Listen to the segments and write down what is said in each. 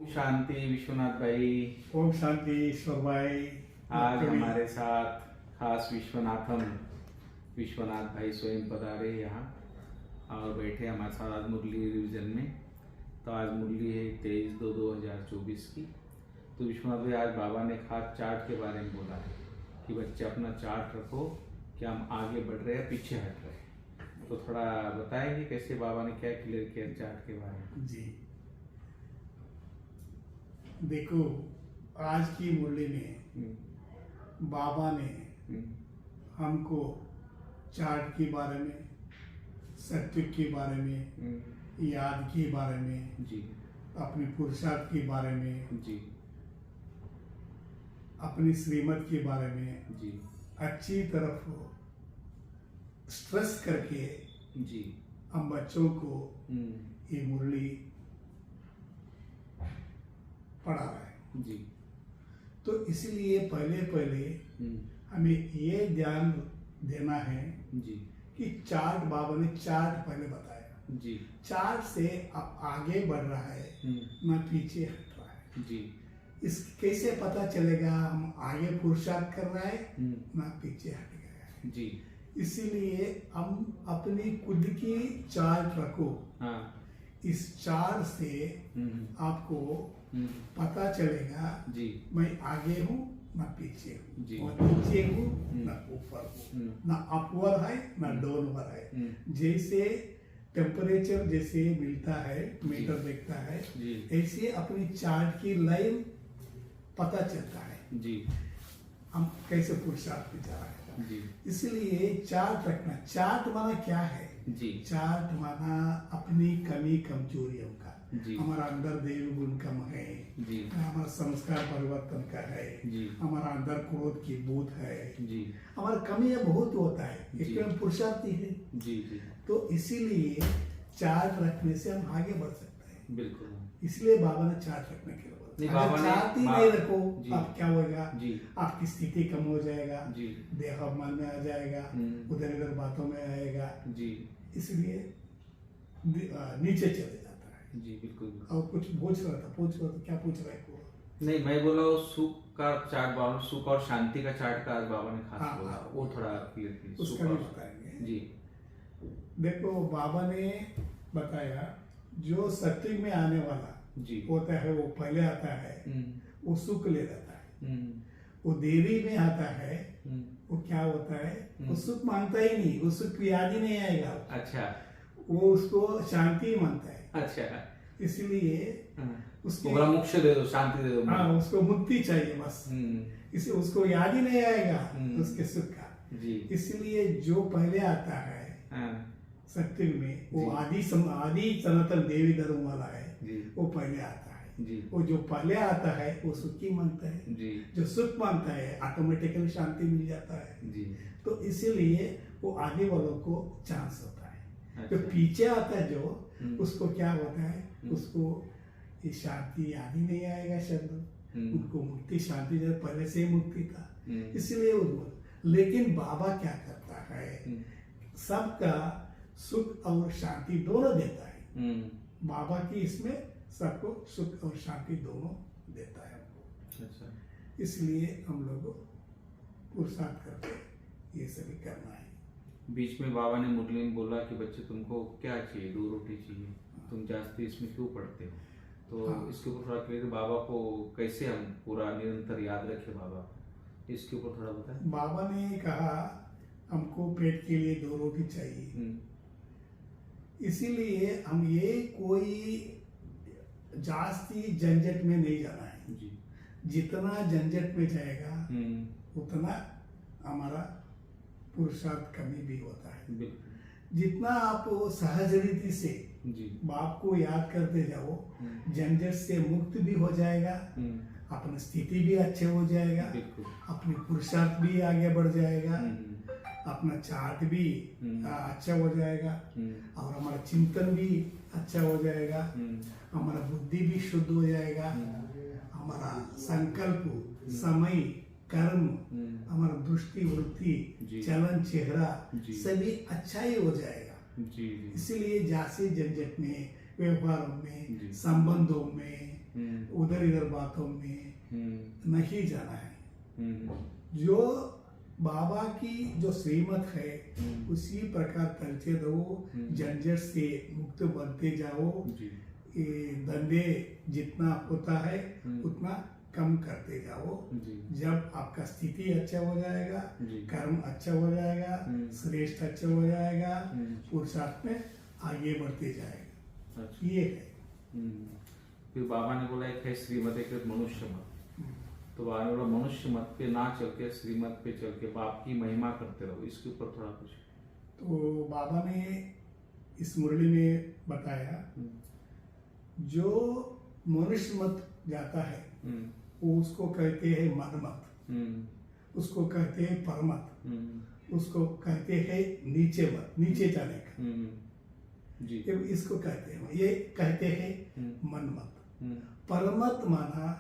शांति विश्वनाथ भाई। ओम शांति ईश्वर भाई। आज हमारे साथ खास विश्वनाथ भाई स्वयं पधारे यहाँ और बैठे हमारे साथ आज मुरली रिवीजन में। तो आज मुरली है 23/2/2024 की। तो विश्वनाथ भाई आज बाबा ने खास चार्ट के बारे में बोला है कि बच्चे अपना चार्ट रखो कि हम आगे बढ़ रहे हैं पीछे हट रहे हैं। तो थोड़ा बताएंगे कैसे बाबा ने क्या क्लियर किया चार्ट के बारे में। जी देखो, आज की मुरली में बाबा ने हमको चार्ट के बारे में, सत्य के बारे में, याद के बारे में, जी अपने पुरुषार्थ के बारे में, जी अपनी श्रीमत के बारे में जी अच्छी तरफ स्ट्रेस करके जी हम बच्चों को ये मुरली पढ़ा रहा है। जी तो इसलिए पहले हमें ये ध्यान देना है जी कि चार्ट, बाबा ने चार्ट पहले बताया, जी चार्ट से अब आगे बढ़ रहा है ना पीछे हट रहा है। जी इस कैसे पता चलेगा हम आगे पुरुषार्थ कर रहा है ना पीछे हट गया है। जी इसीलिए हम अपनी खुद की चार्ट रखो। हाँ इस चार्ट से आपको पता चलेगा जी मैं आगे हूँ ना पीछे जी। हूँ, और नीचे हूँ ना ऊपर हूँ, ना अपवर है ना डाउनवर है। जैसे टेम्परेचर जैसे मिलता है, मीटर देखता है, ऐसे अपनी चार्ट की लाइन पता चलता है जी हम कैसे पुरुषार्थ पे जा रहे हैं। जी इसलिए चार्ट रखना। चार्ट माना क्या है? जी चार्ट माना अपनी कमी कमजोरियों का। जी हमारा अंदर देव गुण कम है जी हमारा संस्कार परिवर्तन का है जी हमारा अंदर क्रोध की बूथ है जी हमारा कमियां बहुत होता है, जी। इसमें हम पुरुषार्थी है। जी जी तो इसीलिए चार्ट रखने से हम आगे बढ़ सकते हैं। बिल्कुल। इसलिए बाबा ने चार्ट रखने के लिए नहीं, बोला। बाबा अगर ने चार्ट ही नहीं रखो जी। आप क्या होगा, जी आपकी स्थिति कम हो जाएगा, जी देह मन में आ जाएगा, उधर इधर बातों में आएगा, जी इसलिए नीचे चले जाता है। जी बिल्कुल। और कुछ पूछ रहा था, क्या पूछ रहा है को? नहीं, मैं बोला वो सुख का चार्ट, बाबा सुख और शांति का चार्ट का आज बाबा ने खास हाँ, बोला, हाँ, वो थोड़ा क्लियर कीजिए। उसका भी बताएंगे। जी देखो, बाबा ने बताया जो सत्युग में आने वाला जी होता है वो पहले आता है, वो सुख ले जाता है। वो देवी में आता है, वो क्या होता है, वो सुख मांगता ही नहीं, वो सुख याद ही नहीं आएगा। अच्छा, वो उसको शांति मांगता है। अच्छा, इसलिए उसको बोला मोक्ष दे दो, शांति दे दो। हाँ, उसको मुक्ति चाहिए बस। इसे उसको याद ही नहीं आएगा उसके सुख का। जी इसलिए जो पहले आता है सत्युग में, वो आदि सनातन देवी धर्म वाला है, वो पहले आता है। जी वो जो पहले आता है वो सुख ही मांगता है। जी जो सुख मांगता है ऑटोमेटिकली शांति मिल जाता है। जी। तो इसीलिए वो आगे वालों को चांस होता है। अच्छा। जो पीछे आता है जो उसको क्या होता है, उसको ये शांति याद ही नहीं आएगा शब्द। उनको मुक्ति शांति जब पहले से ही मुक्ति था, इसलिए वो। लेकिन बाबा क्या करता है, सबका सुख और शांति दोनों देता है। बाबा की इसमें सबको सुख और शांति दोनों देता है हमको। अच्छा। इसलिए हम लोग पुरुषार्थ करके ये सभी करना है। बीच में बाबा ने मुरली में बोला कि बच्चे तुमको क्या चाहिए, 2 रोटी चाहिए, तुम जास्ती इसमें क्यों पढ़ते हो। तो इसके ऊपर थोड़ा क्लियर, बाबा को कैसे हम पूरा निरंतर याद रखें बाबा, इसके ऊपर थोड़ा बताएं। बाबा ने कहा हमको पेट के लिए 2 रोटी चाहिए। इसीलिए हम ये कोई जास्ती झंझट में नहीं जाना है। जी जितना झंझट में जाएगा उतना हमारा पुरुषार्थ कमी भी होता है। बिल्कुल। जितना आप सहज रीति से जी बाप को याद करते जाओ, झंझट से मुक्त भी हो जाएगा, अपनी स्थिति भी अच्छे हो जाएगा, अपनी पुरुषार्थ भी आगे बढ़ जाएगा, अपना चार्ट भी अच्छा हो जाएगा, और हमारा चिंतन भी अच्छा हो जाएगा, हमारा बुद्धि भी शुद्ध हो जाएगा, हमारा संकल्प, समय, कर्म, हमारा दृष्टि, वृत्ति, चलन, चेहरा सभी अच्छा ही हो जाएगा। इसीलिए जाति झंझट में, व्यवहारों में, संबंधों में उधर इधर बातों में नहीं जाना है। जो बाबा की जो श्रीमत है उसी प्रकार चलते रहो, झंझट से मुक्त बनते जाओ। ये धंधे जितना होता है उतना कम करते जाओ। जब आपका स्थिति अच्छा हो जाएगा, कर्म अच्छा हो जाएगा, श्रेष्ठ अच्छा हो जाएगा, पुरुषार्थ में आगे बढ़ते जाएगा। अच्छा। ये है। फिर बाबा ने बोला एक है श्रीमत, एक है मनुष्य मत। तो बाबा ने बोला मनुष्य मत पे ना चल के श्रीमत पे चल के बाप की महिमा करते रहो। इसके ऊपर थोड़ा कुछ। तो बाबा ने इस मुरली में बताया, जो मनुष्य मत जाता है वो उसको कहते हैं मन मत, उसको कहते हैं परमत, उसको कहते हैं नीचे मत, नीचे जाने का जी। इसको कहते हैं, ये कहते हैं मन मत। परमत माना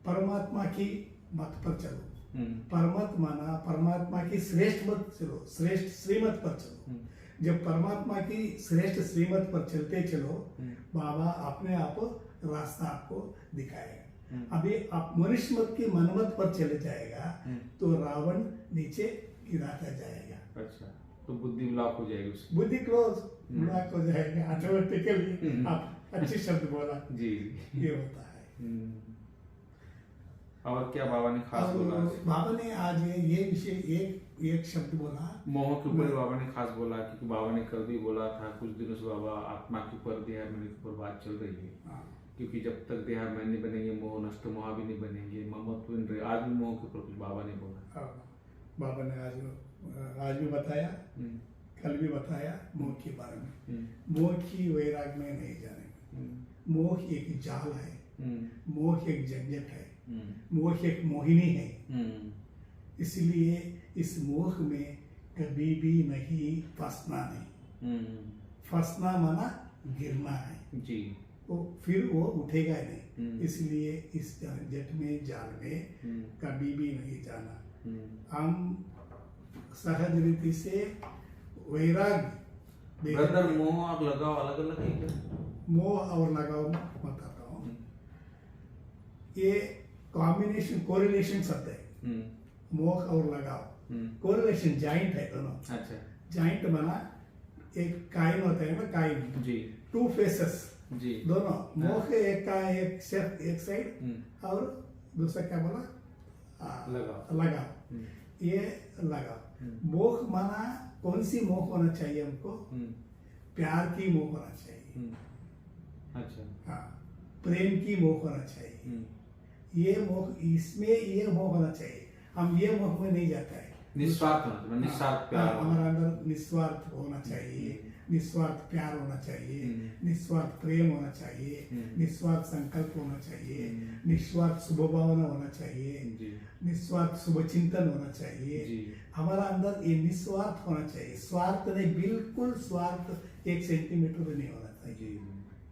परमात्मा की मत पर चलो, परमत माना परमात्मा की श्रेष्ठ मत चलो, श्रेष्ठ श्रीमत पर चलो। जब परमात्मा की श्रेष्ठ श्रीमत पर चलते चलो, बाबा अपने आप रास्ता आपको दिखाएगा। अभी आप मनुष्य मत की मनमत पर चले जाएगा तो रावण नीचे गिराता जाएगा। अच्छा, तो बुद्धि ब्लॉक हो जाएगी उसकी। बुद्धि क्लोज ब्लॉक हो जाएगा ऑटोमेटिकली। आप अच्छी शब्द बोला जी। ये होता है। और क्या बाबा ने खास बोला? बाबा ने आज ये विषय एक शब्द बोला, मोह के ऊपर बाबा ने खास बोला, क्योंकि बाबा ने कल भी बोला था कुछ दिनों से बाबा आत्मा के ऊपर देहाभिमानी के ऊपर बात चल रही है। क्योंकि जब तक देहाभिमानी नहीं बनेंगे मोह नष्ट मोह भी नहीं बनेंगे, ममत्व बन रहे। आज भी मोह के ऊपर कुछ बाबा ने बोला। बाबा ने आज भी बताया, कल भी बताया मोह के बारे में। मोह की वैराग में नहीं जाने। मोह एक जाल है, मोह एक झंझट है, मोह एक मोहिनी है। इसलिए इस मोह में कभी भी नहीं फंसना नहीं। फंसना माना गिरना है जी। वो फिर वो उठेगा नहीं। इसलिए इस झंझट में जाल में कभी भी नहीं जाना। हम सहज रीति से वैराग। ब्रदर, मोह और लगाव अलग अलग है क्या? मोह और लगाव बताता हूँ। ये कॉम्बिनेशन कोरिलेशन शब्द है। मोह और लगाव कोरिलेशन जॉइंट है दोनों। अच्छा। जॉइंट बना एक काइन होता है ना, काइन जी, टू फेसेस जी, दोनों। मोह एक का एक साइड और दूसरा क्या बोला? लगाव। ये लगाव। मोह माना कौन सी मोह होना चाहिए हमको? प्यार की मोह होना चाहिए। अच्छा। हाँ, प्रेम की मोह होना चाहिए। ये मोह, इसमें ये मोह होना चाहिए। हम ये मोह में नहीं जाता है। निस्वार्थ होना, निस्वार्थ प्यार हमारा अंदर निस्वार्थ होना चाहिए, निस्वार्थ प्यार होना चाहिए, निस्वार्थ प्रेम होना चाहिए, निस्वार्थ संकल्प होना चाहिए, निस्वार्थ शुभ भावना होना चाहिए, निस्वार्थ शुभ चिंतन होना चाहिए। हमारा अंदर ये निस्वार्थ होना चाहिए। स्वार्थ नहीं, बिल्कुल स्वार्थ 1 सेंटीमीटर भी नहीं होना चाहिए।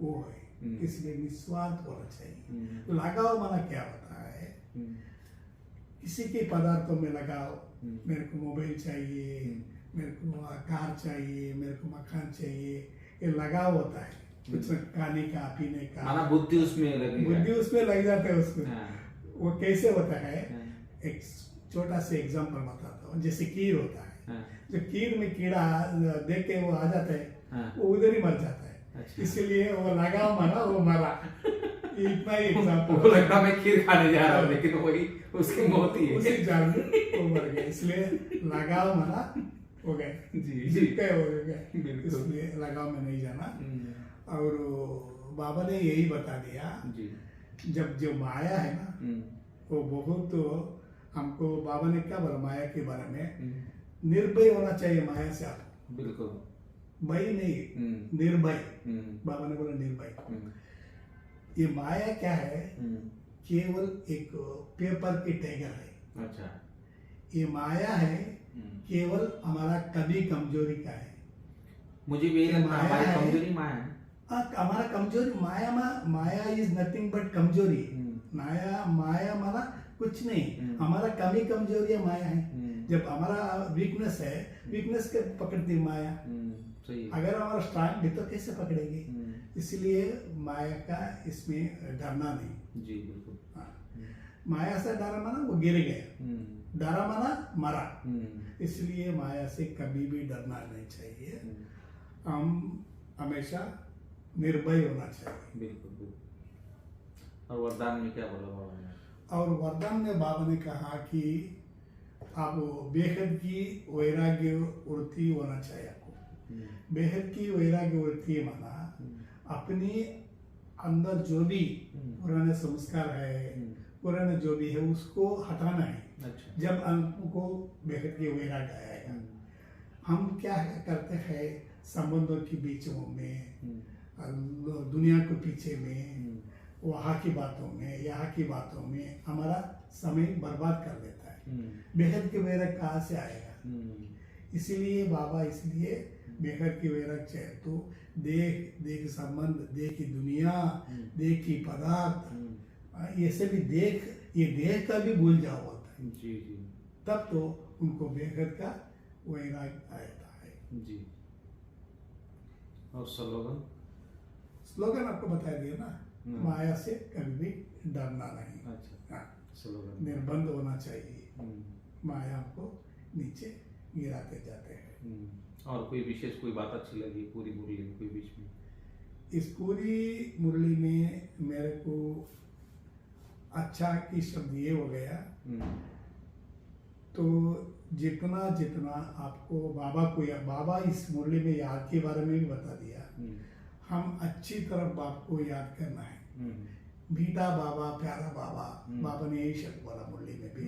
वो है, इसलिए निस्वार्थ होना चाहिए। लगाव माना क्या होता है? किसी के पदार्थों में लगाओ। मेरे को मोबाइल चाहिए, मेरे को कार चाहिए, मेरे को मकान चाहिए, ये लगाव होता है। कुछ खाने का, पीने का, माना बुद्धि उसमें लग जाता है उसमें। वो कैसे होता है? एक छोटा सा एग्जांपल बताता हूँ। जैसे कीर होता है, जो कीर में कीड़ा देख के वो आ जाता है, वो उधर ही मर जाता है। इसलिए वो लगाव माना, वो मरा। इतना ही एग्जांपल। वो लगता मैं खीर खाने जा रहा हूँ, लेकिन वही उसकी मौत ही है। उसी जान में वो मर गया। इसलिए लगाव माना हो गए जी, हो गए। इसलिए लगाव में नहीं जाना। और बाबा ने यही बता दिया जी। जब जो माया है ना, वो बहुत हमको बाबा ने क्या बोला माया के बारे में? निर्भय होना चाहिए माया से। आप बिल्कुल भय नहीं, निर्भय। बाबा ने बोला निर्भय। ये माया क्या है? केवल एक पेपर के टैगर है। अच्छा। ये माया है केवल हमारा कभी कमजोरी का है। मुझे भी लगता है हमारी कमजोरी माया है। हमारा कमजोरी माया इज नथिंग बट कमजोरी। माया माना कुछ नहीं, हमारा कमी कमजोरी माया है। जब हमारा वीकनेस है, वीकनेस के पकड़ती माया। अगर हमारा स्ट्रांग भी तो कैसे पकड़ेगी? इसलिए माया का इसमें डरना नहीं। जी बिल्कुल। हाँ, माया से डरा माना वो गिर गया, डरा माना मरा। इसलिए माया से कभी भी डरना नहीं चाहिए, हम हमेशा निर्भय होना चाहिए। बिल्कुल बिल्कुल। और वरदान में क्या बोला बाबा ने? और वरदान में बाबा ने कहा कि आप बेहद की वैराग्य वृत्ति होना चाहिए आपको। बेहद की वैराग्य वृत्ति माना अपने अंदर जो भी पुराने संस्कार है, पुराने जो भी है उसको हटाना है। अच्छा। जब हमको बेहद की वैराग्य आएगा, हम क्या करते हैं संबंधों के बीचों में, दुनिया के पीछे में, वहाँ की बातों में, यहाँ की बातों में हमारा समय बर्बाद कर देता है। बेहद की वैराग्य कहाँ से आएगा? इसीलिए बाबा इसलिए बेहद की वैराग्य चाहिए। तो देख संबंध, देख की दुनिया, देख की पदार्थ, ये सभी ये देख का भी भूल जाओ होता है। जी जी। तब तो उनको बेहद का वैराग्य आता है। जी। और स्लोगन आपको बता दिया ना, माया से कभी भी डरना नहीं। अच्छा। हाँ, स्लोगन निर्बंध होना चाहिए, माया को नीचे गिराते जाते हैं। और कोई विशेष कोई बात अच्छी लगी पूरी मुरली में, कोई बीच में? इस पूरी मुरली में मेरे को अच्छा की शब्द ये हो गया, तो जितना जितना आपको बाबा इस मुरली में याद के बारे में भी बता दिया। हम अच्छी तरफ बाप को याद करना है। मीठा बाबा, प्यारा बाबा, बाबा ने यही शब्द बोला मुरली में भी,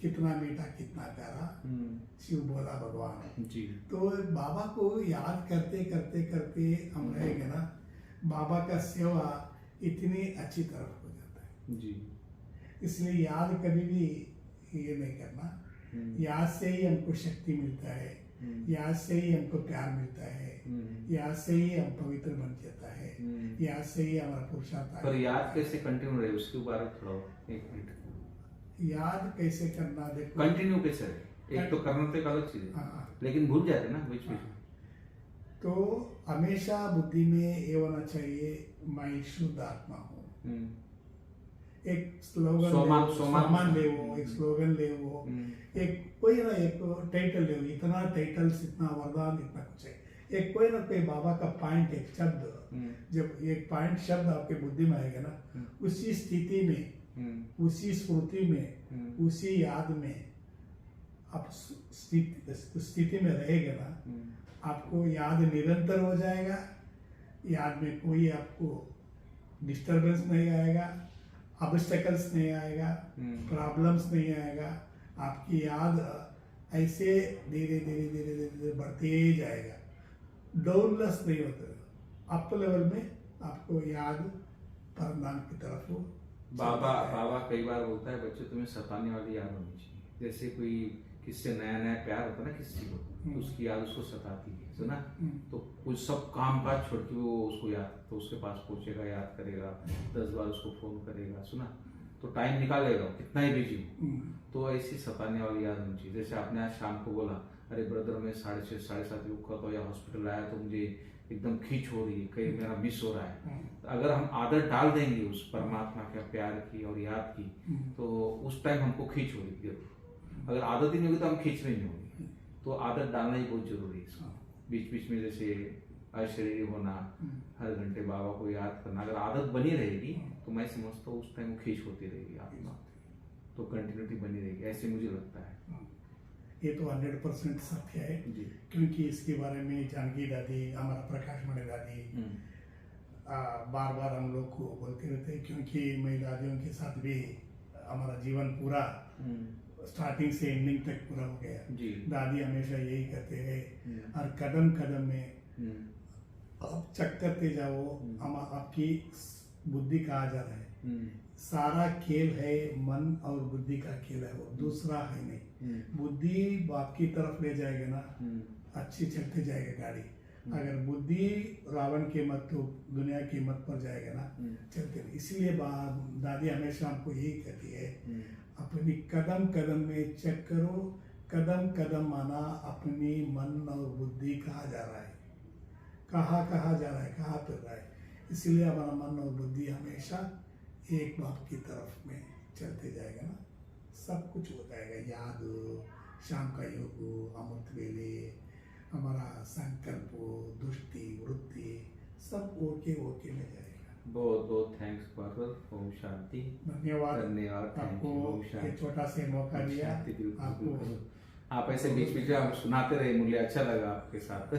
कितना मीठा कितना प्यारा शिव बोला भगवान जी। तो बाबा को याद करते करते करते हम रहेंगे ना, बाबा का सेवा इतनी अच्छी तरफ हो जाता है जी। इसलिए याद कभी भी ये नहीं करना, याद से ही हमको शक्ति मिलता है, याद से ही हमको प्यार मिलता है, याद से ही हम पवित्र बन जाता है, याद से ही हमारा पुरुषार्थ। पर याद कैसे कंटिन्यू रहे उसके बारे में थोड़ा एक मिनट। याद कैसे करना, देखो कंटिन्यू कैसे रहे? एक तो करना तो एक अलग चीज है, लेकिन भूल जाते ना बीच में। तो हमेशा बुद्धि में ये होना चाहिए, मैं शुद्ध आत्मा हूँ। एक स्लोगन सामान ले वो, एक स्लोगन ले वो, एक कोई ना एक टाइटल ले वो, इतना टाइटल्स, इतना वरदान, इतना कुछ है। एक कोई ना कोई बाबा का पॉइंट, एक शब्द, जब एक पॉइंट शब्द आपके बुद्धि में आएगा ना, उसी स्थिति में, उसी स्मृति में, उसी याद में आप स्थिति में रहेगा ना, आपको याद निरंतर हो जाएगा। याद में कोई आपको डिस्टर्बेंस नहीं आएगा, ऑब्स्टेकल्स नहीं आएगा, प्रॉब्लम्स नहीं आएगा। आपकी याद ऐसे धीरे धीरे धीरे धीरे बढ़ते ही जाएगा, डाउनलेस नहीं होता। अप लेवल में आपको याद परमात्मा की तरफ हो। बाबा कई बार बोलता है, बच्चे तुम्हें सताने वाली याद होनी चाहिए। जैसे कोई किससे नया नया प्यार होता है ना किसी को, तो उसकी याद उसको सताती है, सुना? तो कुछ सब काम काज छोड़ के वो उसको याद, तो उसके पास पहुंचेगा, याद करेगा, 10 बार उसको फोन करेगा, सुना? तो टाइम निकालेगा कितना ही बिजी हो। तो ऐसी सताने वाली याद होनी चाहिए। जैसे आपने आज शाम को बोला, अरे ब्रदर मैं 6:30 7:30 उठा तो या हॉस्पिटल आया तो मुझे एकदम खींच हो रही है, कहीं मेरा मिस हो रहा है। तो अगर हम आदत डाल देंगे उस परमात्मा के प्यार की और याद की, तो उस टाइम हमको खींच हो रही है। अगर आदत ही नहीं होगी तो हम खींच नहीं होगी। तो आदत डालना ही बहुत जरूरी है। बीच बीच में जैसे अशरीरी होना, हर घंटे बाबा को याद करना, अगर आदत बनी रहेगी तो मैं समझता हूँ उस टाइम वो खींच होती रहेगी आत्मा, तो कंटिन्यूटी बनी रहेगी, ऐसे मुझे लगता है। ये तो 100% सत्य है, क्योंकि इसके बारे में जानकी दादी, हमारा प्रकाश मणि दादी बार बार हम लोग को बोलते रहते हैं, क्योंकि मैं दादियों के साथ भी हमारा जीवन पूरा स्टार्टिंग से एंडिंग तक पूरा हो गया। दादी हमेशा यही कहते हैं, हर कदम कदम में आप चेक करते जाओ, हम आपकी बुद्धि कहाँ जा रहा है। सारा खेल है मन और बुद्धि का खेल है, वो दूसरा है नहीं। बुद्धि बाप की तरफ ले जाएगा ना, अच्छी चलते जाएगा गाड़ी। अगर बुद्धि रावण के मत, तो दुनिया की मत पर जाएगा ना, चलते नहीं। इसलिए दादी हमेशा हमको यही कहती है, अपनी कदम कदम में चेक करो, कदम कदम माना अपनी मन और बुद्धि कहाँ जा रहा है। कहाँ कहाँ जा रहा है, कहाँ फिर रहा है। इसलिए हमारा मन और बुद्धि हमेशा एक बात की तरफ में चलते जाएगा ना, सब कुछ हो जाएगा। याद, शाम का योग, अमृत वेले, हमारा संकल्प, दृष्टि, वृत्ति, सब ओके ओके में जाएगा। बहुत बहुत थैंक्स फादर। ओम शांति। धन्यवाद आपको ये छोटा से मौका दिया। आप ऐसे बीच बीच में सुनाते रहे, मुझे अच्छा लगा आपके साथ।